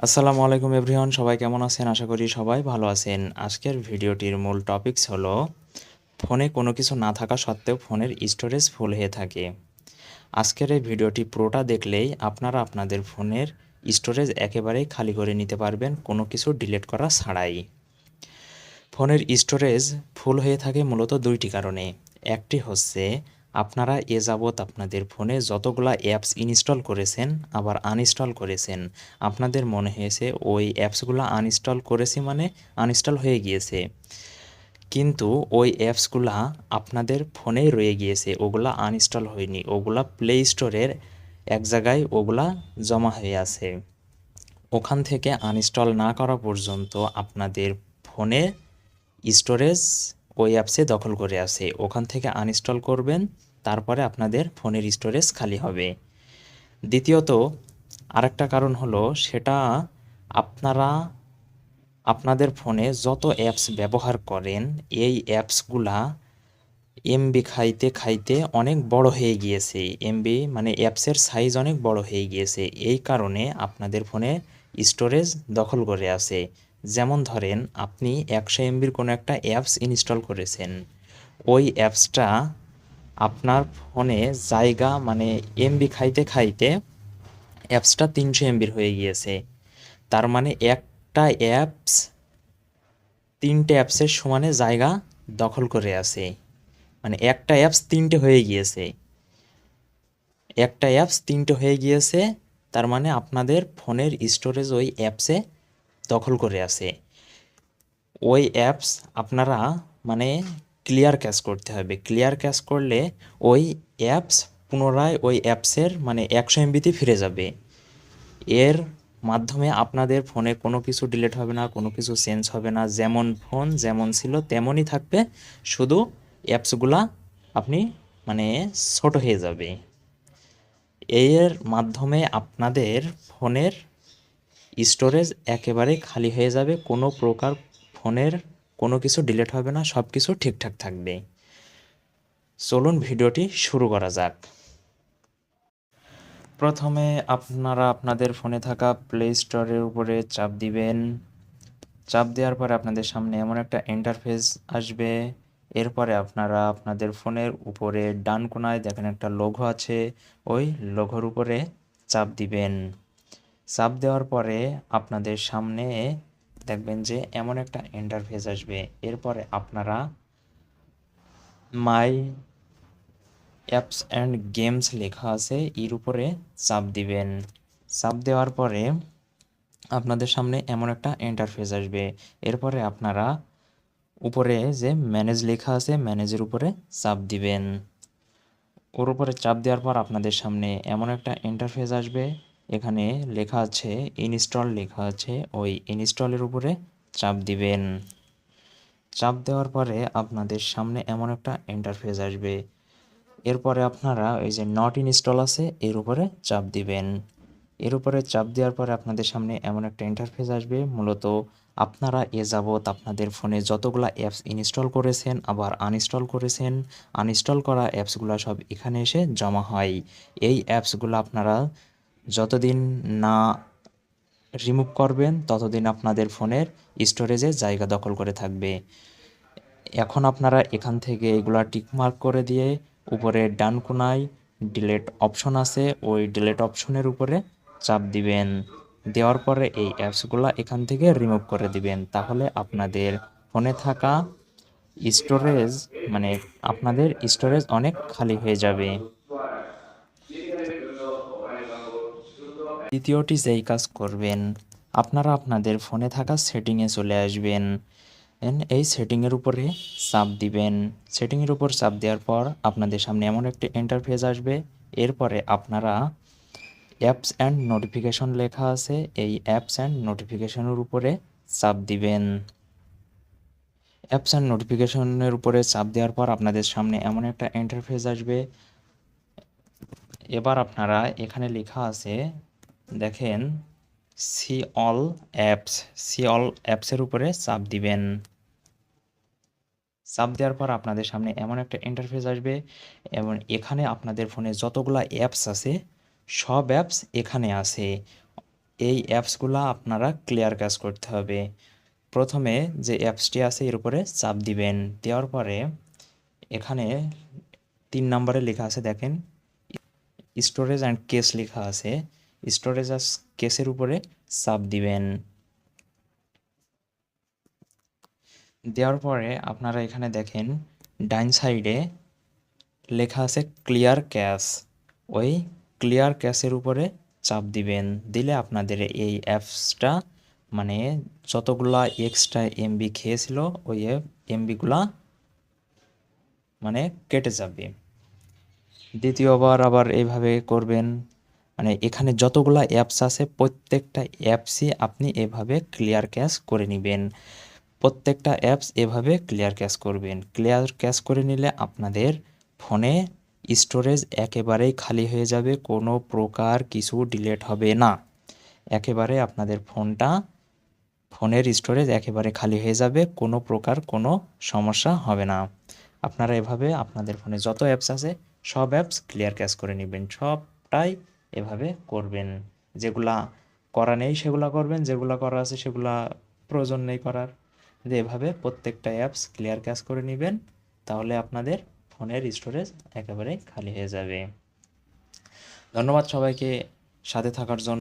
আসসালামু আলাইকুম এভরিওয়ান, সবাই কেমন আছেন? আশা করি সবাই ভালো আছেন। আজকের ভিডিওটির মূল টপিকস হলো ফোনে কোনো কিছু না থাকা সত্ত্বেও ফোনের স্টোরেজ ফুল হয়ে থাকে। আজকের এই ভিডিওটি পুরোটা দেখলেই আপনারা আপনাদের ফোনের স্টোরেজ একেবারেই খালি করে নিতে পারবেন কোনো কিছু ডিলিট করা ছাড়াই। ফোনের স্টোরেজ ফুল হয়ে থাকে মূলত দুইটি কারণে। একটি হচ্ছে আপনারা এ যাবৎ আপনাদের ফোনে যতগুলা অ্যাপস ইনস্টল করেছেন আবার আনইনস্টল করেছেন, আপনাদের মনে হয়েছে ওই অ্যাপসগুলো আনইনস্টল করেছি মানে আনইনস্টল হয়ে গিয়েছে, কিন্তু ওই অ্যাপসগুলা আপনাদের ফোনেই রয়ে গিয়েছে, ওগুলা আনইনস্টল হয়নি, ওগুলা প্লে স্টোরের এক জায়গায় ওগুলা জমা হয়ে আছে। ওখান থেকে আনইনস্টল না করা পর্যন্ত আপনাদের ফোনে স্টোরেজ ওই অ্যাপসে দখল করে আছে। ওখান থেকে আনইনস্টল করবেন, তারপরে আপনাদের ফোনের স্টোরেজ খালি হবে। দ্বিতীয়ত আরেকটা কারণ হলো সেটা, আপনারা আপনাদের ফোনে যত অ্যাপস ব্যবহার করেন এই অ্যাপসগুলা এমবি খাইতে খাইতে অনেক বড় হয়ে গিয়েছে। এমবি মানে অ্যাপসের সাইজ অনেক বড় হয়ে গিয়েছে, এই কারণে আপনাদের ফোনে স্টোরেজ দখল করে আছে। যেমন ধরেন আপনি 100 এমবির কোনো একটা অ্যাপস ইনস্টল করেছেন, ওই অ্যাপসটা আপনার ফোনে জায়গা মানে এমবি খাইতে খাইতে অ্যাপসটা 300 এমবির হয়ে গিয়েছে। তার মানে একটা অ্যাপস 3টে অ্যাপসের সমানে জায়গা দখল করে আছে, মানে একটা অ্যাপস 3টে হয়ে গিয়েছে। একটা অ্যাপস 3টে হয়ে গিয়েছে, তার মানে আপনাদের ফোনের স্টোরেজ ওই অ্যাপসে দখল করে আছে। ওই অ্যাপস আপনারা মানে ক্লিয়ার ক্যাশ করতে হবে। ক্লিয়ার ক্যাশ করলে ওই অ্যাপস পুনরায় ওই অ্যাপসের মানে 100 এমবিতে ফিরে যাবে। এর মাধ্যমে আপনাদের ফোনে কোনো কিছু ডিলিট হবে না, কোনো কিছু চেঞ্জ হবে না, যেমন ফোন যেমন ছিল তেমনই থাকবে, শুধু অ্যাপসগুলা আপনি মানে ছোট হয়ে যাবে। এর মাধ্যমে আপনাদের ফোনের স্টোরেজ একেবারে খালি হয়ে যাবে, কোনো প্রকার ফোনের কোনো কিছু ডিলিট হবে না, সব কিছু ঠিকঠাক থাকবে। চলুন ভিডিওটি শুরু করা যাক। প্রথমে আপনারা আপনাদের ফোনে থাকা প্লে স্টোরের উপরে চাপ দিবেন। চাপ দেওয়ার পরে আপনাদের সামনে এমন একটা ইন্টারফেস আসবে। এরপরে আপনারা আপনাদের ফোনের উপরে ডান কোনায় দেখেন একটা লোগো আছে, ওই লোগোর উপরে চাপ দিবেন। চাপ দেওয়ার পরে আপনাদের সামনে দেখবেন যে এমন একটা ইন্টারফেস আসবে। এরপরে আপনারা মাই অ্যাপস অ্যান্ড গেমস লেখা আছে, এর উপরে চাপ দিবেন। চাপ দেওয়ার পরে আপনাদের সামনে এমন একটা ইন্টারফেস আসবে। এরপরে আপনারা উপরে যে ম্যানেজ লেখা আছে, ম্যানেজের উপরে চাপ দিবেন। ওর উপরে চাপ দেওয়ার পর আপনাদের সামনে এমন একটা ইন্টারফেস আসবে, এখানে লেখা আছে ইনস্টল লেখা আছে, ওই ইনস্টলের উপরে চাপ দিবেন। চাপ দেওয়ার পরে আপনাদের সামনে এমন একটা ইন্টারফেস আসবে। এরপরে আপনারা ওই যে নট ইনস্টল আছে এর উপরে চাপ দিবেন। এর উপরে চাপ দেওয়ার পরে আপনাদের সামনে এমন একটা ইন্টারফেস আসবে। মূলত আপনারা এ যাবৎ আপনাদের ফোনে যতগুলা অ্যাপস ইনস্টল করেছেন আবার আনইনস্টল করেছেন, আনইনস্টল করা অ্যাপসগুলো সব এখানে এসে জমা হয়। এই অ্যাপসগুলো আপনারা যতদিন না রিমুভ করবেন ততদিন আপনাদের ফোনের স্টোরেজে জায়গা দখল করে থাকবে। এখন আপনারা এখান থেকে এগুলা টিকমার্ক করে দিয়ে উপরে ডান কোনায় ডিলিট অপশন আছে, ওই ডিলিট অপশনের উপরে চাপ দিবেন। দেওয়ার পরে এই অ্যাপসগুলা এখান থেকে রিমুভ করে দিবেন। তাহলে আপনাদের ফোনে থাকা স্টোরেজ মানে আপনাদের স্টোরেজ অনেক খালি হয়ে যাবে। দ্বিতীয়টি যেই কাজ করবেন, আপনারা আপনাদের ফোনে থাকা সেটিংয়ে চলে আসবেন। এই সেটিংয়ের উপরে চাপ দিবেন। সেটিংয়ের উপর চাপ দেওয়ার পর আপনাদের সামনে এমন একটি ইন্টারফেস আসবে। এরপরে আপনারা অ্যাপস অ্যান্ড নোটিফিকেশন লেখা আছে, এই অ্যাপস অ্যান্ড নোটিফিকেশনের উপরে চাপ দিবেন। অ্যাপস অ্যান্ড নোটিফিকেশনের উপরে চাপ দেওয়ার পর আপনাদের সামনে এমন একটা ইন্টারফেস আসবে। এবার আপনারা এখানে লেখা আছে দেখেন see all apps, see all অ্যাপসের উপরে চাপ দিবেন। চাপ দেওয়ার পর আপনাদের সামনে এমন একটা ইন্টারফেস আসবে এবং এখানে আপনাদের ফোনে যতগুলা অ্যাপস আছে সব অ্যাপস এখানে আছে। এই অ্যাপসগুলো আপনারা ক্লিয়ার ক্যাশ করতে হবে। প্রথমে যে অ্যাপসটি আছে এর উপরে চাপ দিবেন, দেওয়ার পরে এখানে 3 নম্বরে লেখা আছে দেখেন স্টোরেজ অ্যান্ড কেস লেখা আছে। স্টোরেজ আর কেসের উপরে চাপ দিবেন। দেওয়ার পরে আপনারা এখানে দেখেন ডাইন সাইডে লেখা আছে ক্লিয়ার ক্যাশ। ওই ক্লিয়ার ক্যাশের উপরে চাপ দিবেন। দিলে আপনাদের এই অ্যাপসটা মানে যতগুলা এক্সট্রা এমবি খেয়েছিল ওই এমবিগুলা মানে কেটে যাবে। দ্বিতীয়বার আবার এইভাবে করবেন। মানে এখানে যতগুলা অ্যাপস আছে প্রত্যেকটা অ্যাপসই আপনি এভাবে ক্লিয়ার ক্যাশ করে নেবেন। প্রত্যেকটা অ্যাপস এভাবে ক্লিয়ার ক্যাশ করবেন। ক্লিয়ার ক্যাশ করে নিলে আপনাদের ফোনে স্টোরেজ একেবারেই খালি হয়ে যাবে, কোনো প্রকার কিছু ডিলিট হবে না। একেবারে আপনাদের ফোনের স্টোরেজ একেবারে খালি হয়ে যাবে, কোনো প্রকার কোনো সমস্যা হবে না। আপনারা এভাবে আপনাদের ফোনে যত অ্যাপস আছে সব অ্যাপস ক্লিয়ার ক্যাশ করে নেবেন। সবটাই এভাবে করবেন। যেগুলা করা নেই সেগুলা করবেন, যেগুলা করা আছে সেগুলা প্রয়োজন নেই করার। যে এভাবে প্রত্যেকটা অ্যাপস ক্লিয়ার ক্যাশ করে নেবেন, তাহলে আপনাদের ফোনের স্টোরেজ একেবারে খালি হয়ে যাবে। ধন্যবাদ সবাইকে সাথে থাকার জন্য।